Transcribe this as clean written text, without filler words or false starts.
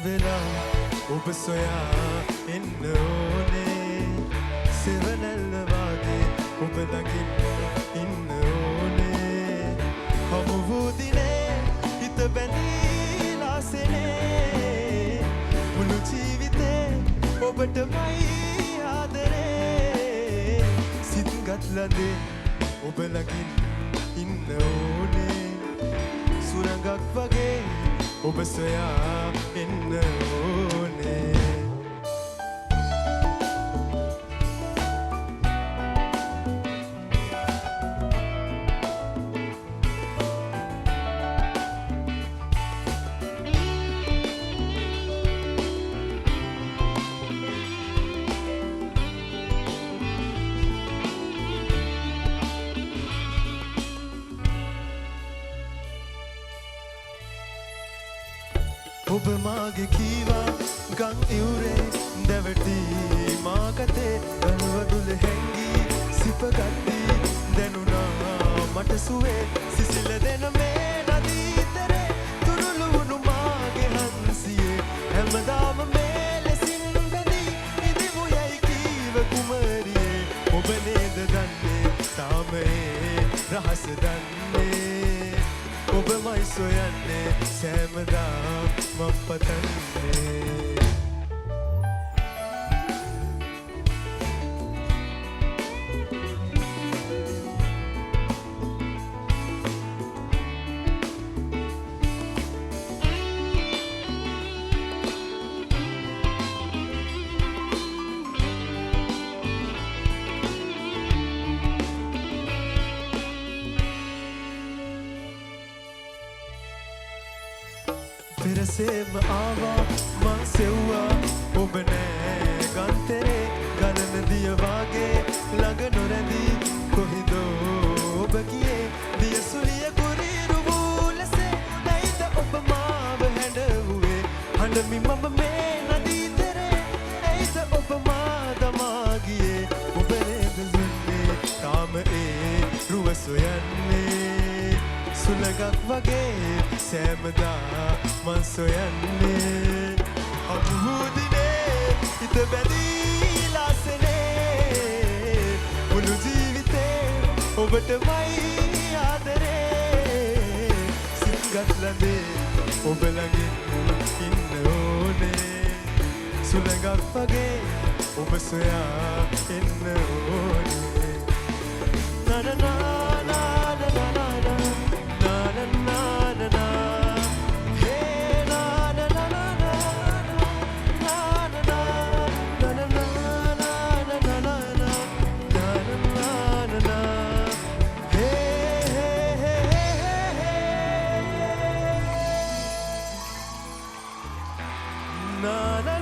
වෙලා ඔබ සොයා එන්න ඕනේ සෙවනැල්ල වාගේ ඔබ ළඟින් ඉන්න ඕනේ හමු වූ දිනේ හිත බැඳීලා සෙනේ මුළු ජීවිතේ ඔබටමයි ආදරේ සිත්ගත් ලදේ ඔබ ළඟින් ඉන්න ඕනේ සුරඟක් වගේ ඔබ සොයා එන්න ඕනේ ඔබ මාගේ කීවා ගං ඉවුරේ දැවටී මාගතේ ගනුවදුල හැංගී සිපගත්දී දැනුණා මට සුවේ සිසිල දෙන මේ නදීතරේ තුරුළු වුණු මාගේ හන්සියේ හැමදාම මේ ලෙසින් බැඳී ඉදිමු යයි කීව කුමරියේ ඔබ නේද දන්නේ තාම ඒ රහස දන්නේ ඔබමයි සොයන්නේ සෑමදාම මම පතන්නේ පෙරසේම ආවා මං සෙව්වා ඔබ නෑ ගන්තරේ ගලන දිය වාගේ ළඟ නොරැඳී කොහිදෝ ඔබ ගියේ දියසුලිය කුරීරු වූ ලෙසේ ඇයිද ඔබ මාව හැඬවුවේ හඬමි මම මේ නදීතරේ ඇයිද ඔබ මා දමා ගියේ ඔබ නේද දුන්නේ තාම ඒ රුව සොයන්නේ සුළඟක් වගේ සෑමදා මං සොයන්නේ හමු වූ දිනේ හිත බැඳීලා සෙනේ මුළු ජීවිතේ ඔබටමයි ආදරේ සිත්ගත් ලදේ ඔබ ළඟින් ඉන්න ඕනේ සුළඟක් වගේ ඔබ සොයා එන්න ඕනේ නනනා na na